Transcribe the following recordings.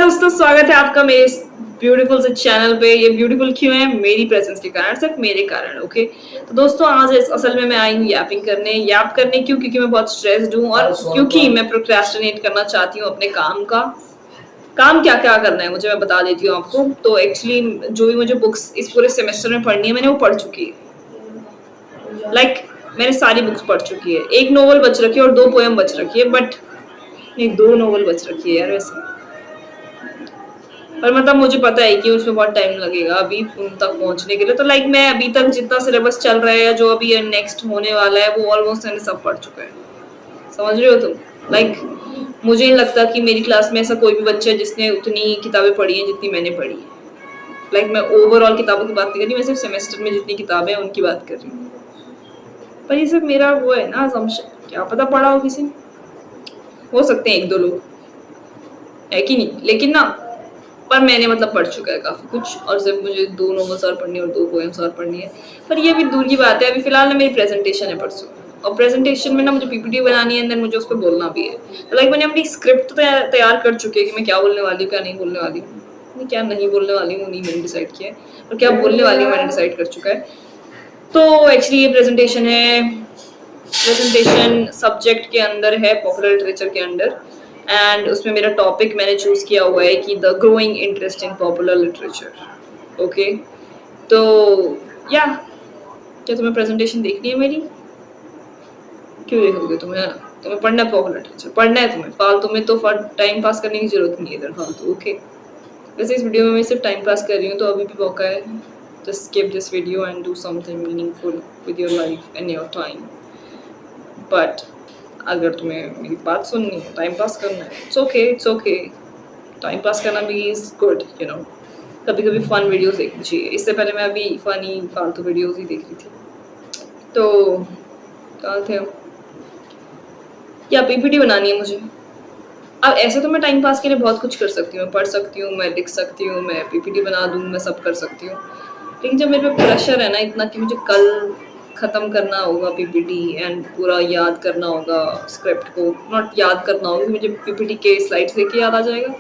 दोस्तों, स्वागत है आपका मेरे इस ब्यूटीफुल से चैनल पे। ये ब्यूटीफुल क्यों है? मेरी प्रेजेंस के कारण, सिर्फ मेरे कारण। ओके, तो दोस्तों आज असल में मैं आई हूँ यापिंग करने। याप करने क्यों? क्योंकि मैं बहुत स्ट्रेस्ड हूँ और क्योंकि मैं प्रोक्रेस्टिनेट करना चाहती हूँ अपने काम का। काम क्या क्या करना है मुझे, मैं बता देती हूँ आपको। तो एक्चुअली जो भी मुझे बुक्स इस पूरे सेमेस्टर में पढ़नी है, मैंने वो पढ़ चुकी है। मैंने सारी बुक्स पढ़ चुकी है। एक नोवेल बच रखी है और 2 पोएम बच रखी है, बट नहीं, 2 नोवेल बच रखी है यार वैसे। पर मतलब मुझे पता है कि उसमें बहुत टाइम लगेगा अभी उन तक पहुंचने के लिए। तो मैं अभी तक जितना सिलेबस चल रहा है या जो अभी नेक्स्ट होने वाला है, वो ऑलमोस्ट मैंने सब पढ़ चुका है। समझ रहे हो तुम? मुझे नहीं लगता कि मेरी क्लास में ऐसा कोई भी बच्चा है जिसने उतनी किताबें पढ़ी हैं जितनी मैंने पढ़ी है। मैं ओवरऑल किताबों की बात नहीं कर रही, मैं सिर्फ सेमेस्टर में जितनी किताबें हैं उनकी बात कर रही हूँ। पर ये सिर्फ मेरा वो है ना, assumption। क्या पता पढ़ा हो किसी ने, हो सकते हैं 1-2 लोग, है कि नहीं? लेकिन ना, पर मैंने मतलब पढ़ चुका है काफी कुछ, और सिर्फ मुझे 2 नॉवेल्स और पढ़नी है और 2 पोएम्स और पढ़नी है। पर ये भी दूर की बात है। अभी फिलहाल ना मेरी प्रेजेंटेशन है परसों, और प्रेजेंटेशन में ना मुझे पीपीटी बनानी है, देन मुझे उस पर बोलना भी है। तो मैंने अपनी स्क्रिप्ट तैयार कर चुकी है कि मैं क्या बोलने वाली हूँ, क्या नहीं बोलने वाली हूँ। क्या नहीं बोलने वाली हूँ नहीं मैंने डिसाइड किया है, और क्या बोलने वाली हूँ मैंने डिसाइड कर चुका है। तो एक्चुअली ये प्रेजेंटेशन है, प्रेजेंटेशन सब्जेक्ट के अंदर है, पॉपुलर लिटरेचर के अंडर। एंड उसमें मेरा टॉपिक मैंने चूज किया हुआ है कि the growing interest in popular literature. Okay, तो या क्या तुम्हें प्रेजेंटेशन देखनी है मेरी? क्यों देखोगे? तुम्हें पढ़ना है पॉपुलर लिटरेचर, पढ़ना है तुम्हें। फालतू में तो टाइम पास करने की जरूरत नहीं है इधर फालतू। ओके, वैसे इस वीडियो में मैं सिर्फ टाइम पास कर रही हूँ, तो अभी भी मौका है। Just skip this video and do something meaningful with your life and your time. But अगर तुम्हें मेरी बात सुननी है, टाइम पास करना है, it's okay, it's okay. Time pass करना भी इज गुड, यू नो। कभी कभी फन वीडियोस देखनी चाहिए। इससे पहले मैं अभी फनी फालतू वीडियोस ही देख रही थी। तो कहाँ थे हम? या पीपीटी बनानी है मुझे। अब ऐसे तो मैं टाइम पास के लिए बहुत कुछ कर सकती हूँ, पढ़ सकती हूँ, मैं लिख सकती हूँ, मैं पीपीटी बना दूँ, मैं सब कर सकती हूँ। लेकिन जब मेरे पे प्रेशर है ना इतना कि मुझे कल खत्म करना होगा पीपीटी, एंड पूरा याद करना होगा स्क्रिप्ट को, नॉट याद करना होगा, मुझे पीपीटी के स्लाइड्स देके याद आ जाएगा।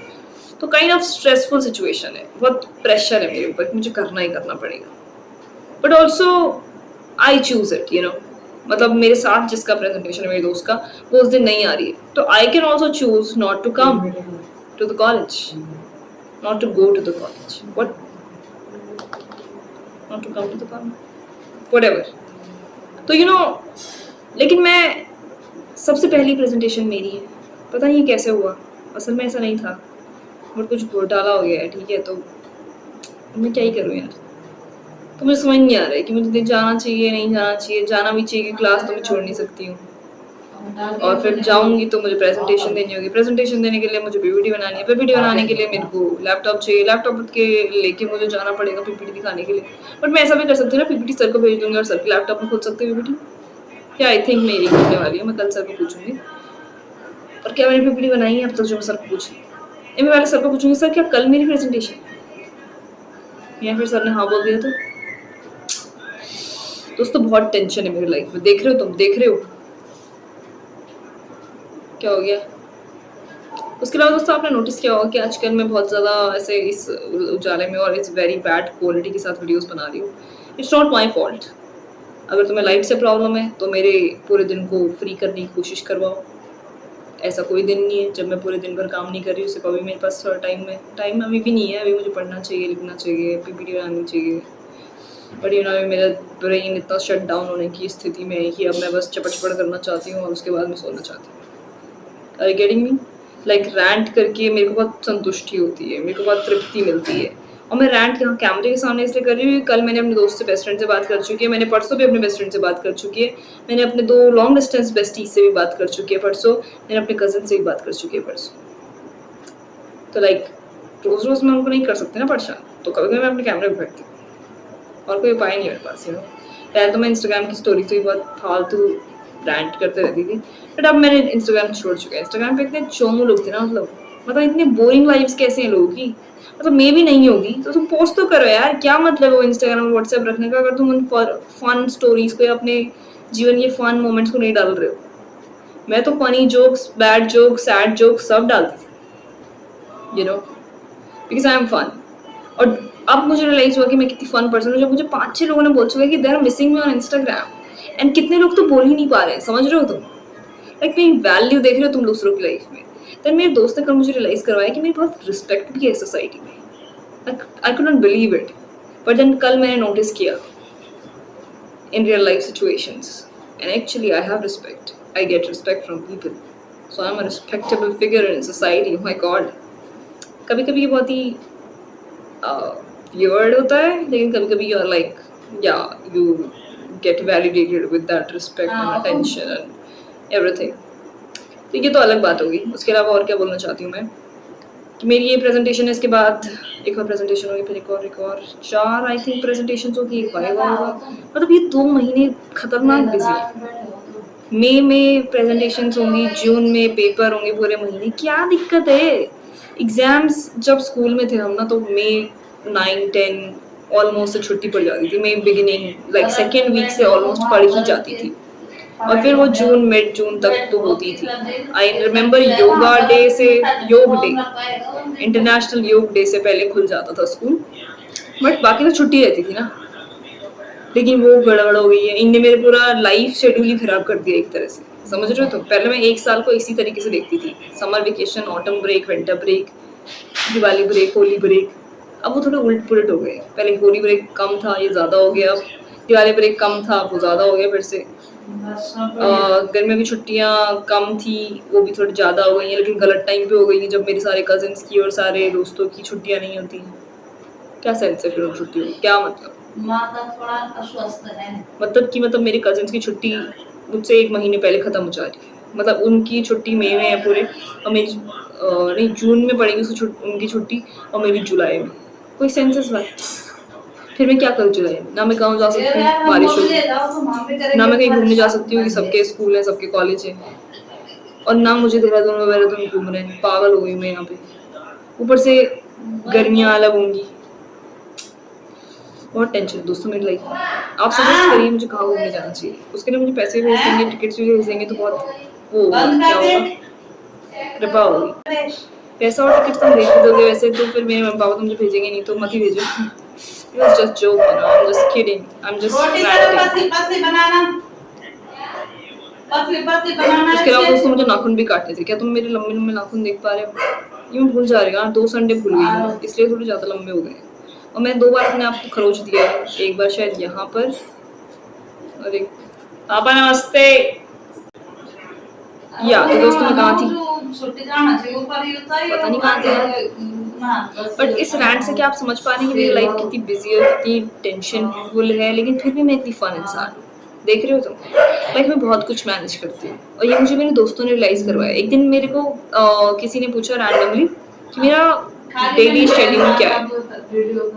तो काइंड ऑफ स्ट्रेसफुल सिचुएशन है, बहुत प्रेशर है मेरे ऊपर कि मुझे करना ही करना पड़ेगा। But also I choose it, you know. मतलब मेरे साथ जिसका प्रेजेंटेशन है, मेरे दोस्त का, वो उस दिन नहीं आ रही है, तो I can also choose not to come to the college, not to go to the college, what not to come to the college, whatever. तो यू नो, लेकिन मैं सबसे पहली प्रेजेंटेशन मेरी है। पता नहीं कैसे हुआ, असल में ऐसा नहीं था, बट कुछ घोटाला हो गया है। ठीक है, तो मैं क्या ही करूँ यार। तो मुझे समझ नहीं आ रहा है कि मुझे जाना चाहिए नहीं जाना चाहिए। जाना भी चाहिए, क्लास तो मैं छोड़ नहीं सकती हूँ, और फिर जाऊंगी तो मुझे प्रेजेंटेशन देनी होगी। प्रेजेंटेशन देने के लिए मुझे पीपीटी बनानी है, पीपीटी बनाने के लिए मेरे को लैपटॉप चाहिए, लैपटॉप के लेके मुझे जाना पड़ेगा पीपीटी दिखाने के लिए। बट मैं ऐसा भी कर सकती हूँ ना, पीपीटी सर को भेज दूंगी और सर के लैपटॉप में खोल सकते हैं पीपीटी। क्या आई थिंक मेरी होने वाली है, मैं कल सर को पूछूंगी। और क्या मैंने पीपीटी बनाई है अब तक जो मैं सर को पूछूँ? मैं पहले सर को पूछूंगी, सर क्या कल मेरी प्रेजेंटेशन? या फिर सर ने हाँ बोल दिया तो? दोस्तों बहुत टेंशन है मेरी लाइफ में, देख रहे हो तुम, देख रहे हो क्या हो गया? उसके अलावा दोस्तों आपने नोटिस किया होगा कि आजकल मैं बहुत ज़्यादा ऐसे इस उजाले में और इस वेरी बैड क्वालिटी के साथ वीडियोस बना रही हूँ। It's not my fault. अगर तुम्हें लाइट से प्रॉब्लम है तो मेरे पूरे दिन को फ्री करने की कोशिश करवाओ। ऐसा कोई दिन नहीं है जब मैं पूरे दिन भर काम नहीं कर रही हूँ। सिर्फ अभी मेरे पास थोड़ा टाइम अभी भी नहीं है। अभी मुझे पढ़ना चाहिए, लिखना चाहिए, पीपीटी बनानी चाहिए। बट यू नो, मेरा ब्रेन इतना शट डाउन होने की स्थिति में है कि अब मैं बस चपड़ करना चाहती हूँ और उसके बाद मैं सोना चाहती हूँ। Are you getting me? Rant करके मेरे को बहुत संतुष्टि होती है, मेरे को बहुत तृप्ति मिलती है। और मैं रैंट यहाँ कैमरे के सामने इसलिए कर रही हूँ, कल मैंने अपने दोस्त से, बेस्ट फ्रेंड से बात कर चुकी है, मैंने परसों भी अपने बेस्ट फ्रेंड से बात कर चुकी है, मैंने अपने 2 लॉन्ग डिस्टेंस बेस्टीज से भी बात कर चुकी है परसों, मैंने अपने कजन से भी बात कर चुकी है परसों। तो रोज रोज मैं उनको नहीं कर सकती ना परेशान, तो कभी कभी मैं अपने कैमरे पे बैठती हूँ, और कोई उपाय नहीं मेरे पास, यू नो। पहले तो मैं इंस्टाग्राम की स्टोरी से भी बहुत फालतू रैंट करते रहती थी, बट अब मैंने इंस्टाग्राम छोड़ चुका है। इंस्टाग्राम पे इतने चोमू लोग थे ना, मतलब इतनी बोरिंग लाइफ्स कैसे हैं लोगों की। मतलब मे भी नहीं होगी तो तुम पोस्ट तो करो यार, क्या मतलब है वो इंस्टाग्राम और व्हाट्सएप रखने का अगर तुम उन फन स्टोरीज को या अपने जीवन के फन मोमेंट्स को नहीं डाल रहे हो। मैं तो funny jokes, bad jokes, sad jokes सब डालती थी, you know. Because I am fun. और अब मुझे रियलाइज़ हुआ कि मैं कितनी फन पर्सन हूँ, जब मुझे 5-6 लोगों ने बोल चुका है कि they are missing me on Instagram. And कितने लोग तो बोल ही नहीं पा रहे हैं, समझ रहे हो तुम? लाइक मेरी वैल्यू देख रहे हो तुम दूसरों की लाइफ में। देन मेरे दोस्त ने कल मुझे रियलाइज़ करवाया कि मेरी बहुत रिस्पेक्ट भी है सोसाइटी में। I could not believe it. But then कल मैंने नोटिस किया in real life situations. And actually, I have respect. I get respect from people. So I'm a respectable figure in society. Oh my god. कभी कभी ये बहुत ही weird होता है, लेकिन कभी कभी you're like, yeah, you get validated with that respect and attention and everything. तो ये तो अलग बात होगी। उसके अलावा और क्या बोलना चाहती हूँ मैं कि मेरी ये प्रेजेंटेशन है, इसके बाद एक और प्रेजेंटेशन होगी, फिर एक और 4 आई थिंक प्रेजेंटेशंस होगी, एक वाइवा होगा। मतलब ये 2 महीने खतरनाक बिजी है। मई में प्रेजेंटेशंस होंगी, जून में पेपर होंगे पूरे महीने। क्या दिक्कत है? एग्जाम्स जब स्कूल में थे हम ना, तो मई 9-10 ऑलमोस्ट से छुट्टी पड़ जाती थी। मई बिगिनिंग लाइक सेकेंड वीक से ऑलमोस्ट पढ़ ही जाती थी, और फिर वो जून मिड जून तक तो होती थी। आई रिमेम्बर योगा डे से, योग डे, इंटरनेशनल योग डे से पहले खुल जाता था स्कूल, बट बाकी तो छुट्टी रहती थी ना। लेकिन वो गड़बड़ हो गई है, इनने मेरे पूरा लाइफ शेड्यूल ही खराब कर दिया एक तरह से, समझ रहे हो? तो पहले मैं एक साल को इसी तरीके से देखती थी, summer vacation, autumn break, winter break, Diwali break, Holi break. अब वो थोड़े उलट पुलट हो गए। पहले होली ब्रेक कम था, ये ज्यादा हो गया। अब दिवाली ब्रेक कम था, वो ज्यादा हो गया फिर से। गर्मियों की छुट्टियां कम थी, वो भी थोड़ी ज़्यादा हो गई हैं, लेकिन गलत टाइम पे हो गई हैं, जब मेरे सारे कजिन्स की और सारे दोस्तों की छुट्टियां नहीं होती हैं। क्या सेंस है फिर उन छुट्टियों का? क्या मतलब? माता थोड़ा अस्वस्थ है। मतलब मेरे कजिन्स की छुट्टी मुझसे 1 महीने पहले खत्म हो जा रही है। मतलब उनकी छुट्टी मई में है पूरे, और मेरी नहीं, जून में पड़ेगी उनकी छुट्टी, और मेरी जुलाई में। कोई सेंस इस बात? फिर मैं क्या करूँ जुलाई में? ना मैं गाँव जा सकती हूँ, बारिश होगी, ना मैं कहीं घूमने जा सकती हूँ कि सबके स्कूल हैं, सबके कॉलेज हैं, और ना मुझे देहरादून घूम रहे हैं। पागल हो गई मैं यहाँ पे। ऊपर से गर्मियाँ अलग होंगी। बहुत टेंशन दोस्तों मेरी लाइफ में। आप सजेस्ट करिए मुझे कहाँ घूमने जाना चाहिए। उसके लिए मुझे पैसे भेज देंगे, टिकट्स भी भेज देंगे तो बहुत वो होगा, क्या होगा, कृपा होगी। पैसा और टिकट्स तुम भेज भी दोगे वैसे तो फिर मेरे मम्मी पापा तो मुझे भेजेंगे नहीं, तो मत ही भेजो। It was just joke, you know. I'm just kidding. I'm just ranting. उसके अलावा दोस्तों मुझे नाखून भी काटने थे। क्या तुम मेरे लंबे लंबे नाखून देख पा रहे हो? ये मैं भूल जा रही हूँ यार, 2 संडे भूल गई हूँ, इसलिए थोड़े ज़्यादा लंबे हो गए। और मैं 2 बार अपने आप को खरोच दिया है, एक बार शायद यहाँ पर, और एक पापा नमस्ते। या तो दोस्तों मैं कहाँ थी, पता नहीं कहाँ थी यार। बट इस रैंट से क्या आप समझ पा रहे हैं कि मेरी लाइफ कितनी बिजी और कितनी टेंशनफुल है, लेकिन फिर भी मैं इतनी फन इंसान हूँ। देख रहे हो तुम? लाइक मैं बहुत कुछ मैनेज करती हूँ, और ये मुझे मेरे दोस्तों ने रियलाइज करवाया। एक दिन मेरे को किसी ने पूछा रैंडमली कि मेरा डेली शेड्यूल क्या है,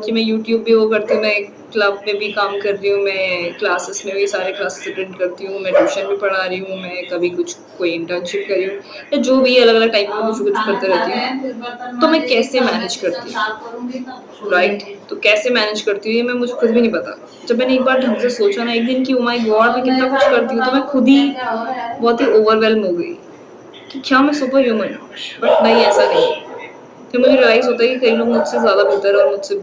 कि मैं यूट्यूब भी वो करती हूँ, मैं क्लब में भी काम कर रही हूँ, मैं क्लासेस में भी सारे क्लासेस अटेंड करती हूँ, मैं ट्यूशन भी पढ़ा रही हूँ, मैं कभी कुछ कोई इंटर्नशिप कर रही हूँ, या जो भी अलग अलग टाइप में कुछ कुछ करते रहती हूँ। तो मैं कैसे मैनेज करती हूँ, राइट? तो कैसे मैनेज करती हूँ ये मैं मुझे खुद भी नहीं पता। जब मैंने एक बार ढंग से सोचा ना एक दिन कि ओ माय गॉड मैं कितना कुछ करती हूँ, तो मैं खुद ही बहुत ही ओवरवेल्म हो गई कि क्या मैं सुपर ह्यूमन हूँ। बट नहीं, ऐसा नहीं है। फिर मुझे रियलाइज होता है कि कई लोग मुझसे ज़्यादा बेहतर और मुझसे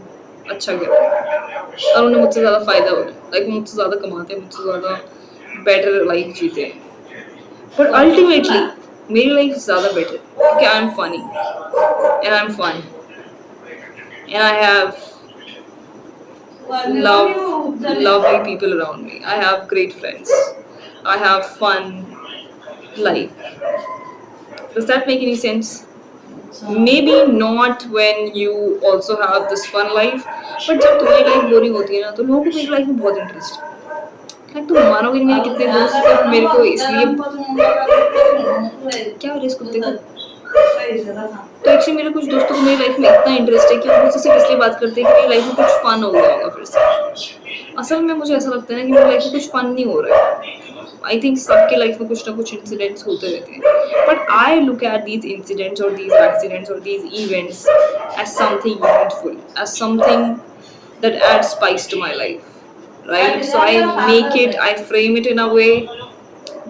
अच्छा करते हैं, और उन्हें मुझसे ज़्यादा फ़ायदा हो रहा है। लाइक मुझसे ज़्यादा कमाते हैं, मुझसे ज़्यादा बेटर लाइफ जीते हैं। बट अल्टीमेटली मेरी लाइफ ज़्यादा बेटर क्योंकि I am funny and I am fun and I have lovely people around me. I have great friends. I have fun life. Does that make any sense? Maybe not when you also have this fun life, but जब तुम्हारी life boring होती है ना, तो लोगों को मेरी life में बहुत इंटरेस्ट है। लाइक तुम मानोगे नहीं, मेरे कितने दोस्त सिर्फ मेरे को इसलिए, क्या हो रहा है इस कुत्ते को? तो एक्चुअली मेरे कुछ दोस्तों को मेरी लाइफ में इतना इंटरेस्ट है कि वो मुझसे सिर्फ इसलिए बात करते हैं कि मेरी लाइफ में कुछ फन हो गया होगा फिर से। असल में मुझे ऐसा लगता है ना कि मेरी लाइफ में कुछ फन नहीं हो रहा है। आई थिंक सबके लाइफ में कुछ ना कुछ इंसिडेंट्स होते रहते हैं, but I look at these incidents और दीज एक्सीडेंट्स और these events as something useful, as something that adds spice to my life, right? So I make it, I frame it in a way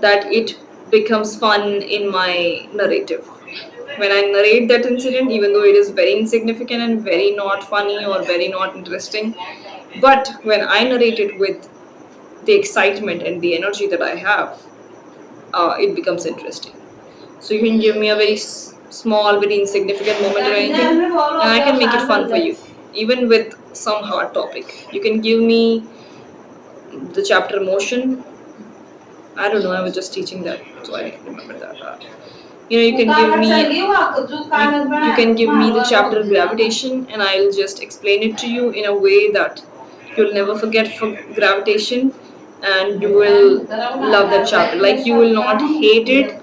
that it becomes fun in my narrative. when I narrate that incident, even though it is very insignificant and very not funny or very not interesting, but when I narrate it with the excitement and the energy that I have, it becomes interesting. So you can give me a very small, very insignificant moment or anything, and I can make it fun for you, even with some hard topic. You can give me the chapter motion. I don't know. I was just teaching that, so I remember that. You can give me you can give me the chapter gravitation, and I'll just explain it to you in a way that you'll never forget for gravitation, and you will love that chapter. Like you will not hate it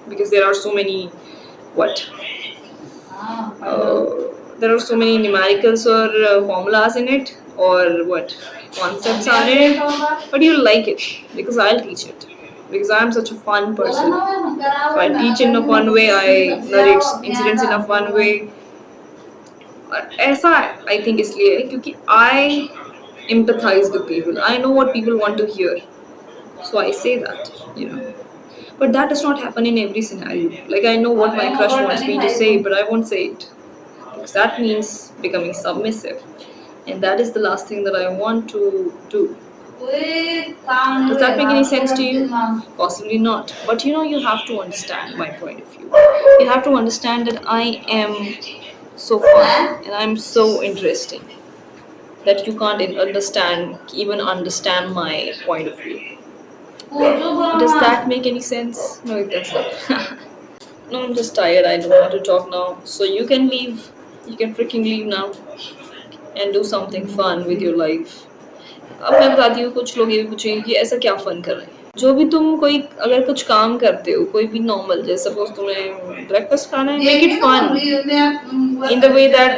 because there are so many what there are so many numericals or formulas in it or what concepts are in it, but you'll like it because I'll teach it, because I'm such a fun person. So I teach in a fun way, I narrate incidents in a fun way. ऐसा I think इसलिए है क्योंकि I empathize with people. I know what people want to hear, so I say that, you know. But that does not happen in every scenario. Like I know what my crush wants me to say, but I won't say it because that means becoming submissive, and that is the last thing that I want to do. Does that make any sense to you? Possibly not. But you have to understand my point of view. You have to understand that I am so fun and I'm so interesting that you can't even understand my point of view. Does that make any sense? No, it doesn't. No, I'm just tired. I don't want to talk now. So you can leave. You can freaking leave now and do something fun with your life. अब मैं बताती हूँ, कुछ लोग ये भी पूछेंगे कि ऐसा क्या फन कर रहे हैं। जो भी तुम कोई अगर कुछ काम करते हो, कोई भी नॉर्मल, जैसे सपोज तुम्हें ब्रेकफास्ट खाना है, make it fun in the way that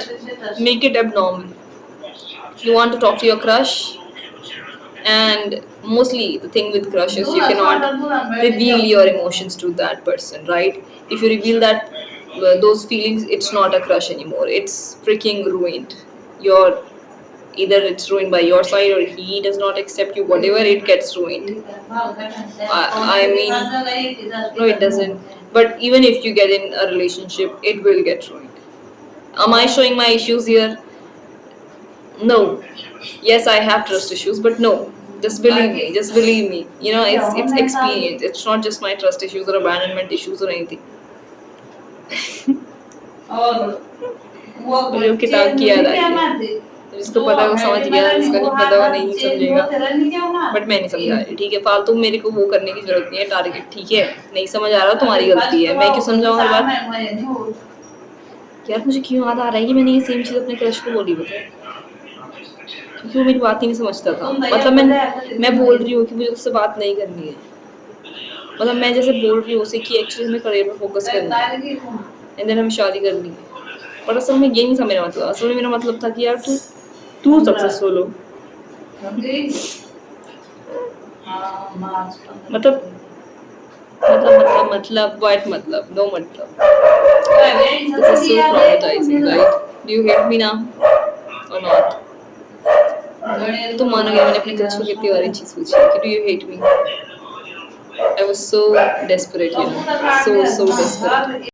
make it abnormal. You want to talk to your crush, and mostly the thing with crushes, you cannot reveal your emotions to that person, right? If you reveal that those feelings, it's not a crush anymore, it's freaking ruined. Your Either it's ruined by your side or he does not accept you, whatever, it gets ruined. I mean, no, it doesn't. But even if you get in a relationship, it will get ruined. Am I showing my issues here? No. Yes, I have trust issues, but no. Just believe me. Just believe me. It's experience. It's not just my trust issues or abandonment issues or anything. जो किताब की याद आई है, जिसको पता है वो समझ गया, जिसको नहीं पता वो नहीं समझेगा, बट मैं नहीं समझा रही, ठीक है। फालतू मेरे को वो करने की जरूरत नहीं है टारगेट, ठीक है। नहीं समझ आ रहा तुम्हारी गलती है, मैं क्यों समझाऊं हर बार। यार मुझे क्यों याद आ रहा है कि मैंने ये सेम चीज अपने क्रश को बोली, बताए क्योंकि वो मेरी बात ही नहीं समझता था। मतलब मैं बोल रही हूँ कि मुझे उससे बात नहीं करनी है, मतलब मैं जैसे बोल रही हूँ उसे कि एक्चुअली हमें करियर पे फोकस करना है एंड देन हमें शादी करनी है, पर असल में ये नहीं था मेरा मतलब। असल में मेरा मतलब था कि यार तू सक्सेसफुल हो, मतलब what मतलब no मतलब। This is so traumatizing, right? Do you hate me now or not? तुम मानोगे मैंने अपने क्रश को कितनी बार चीज पूछी कि do you hate me? I was so desperate, so desperate.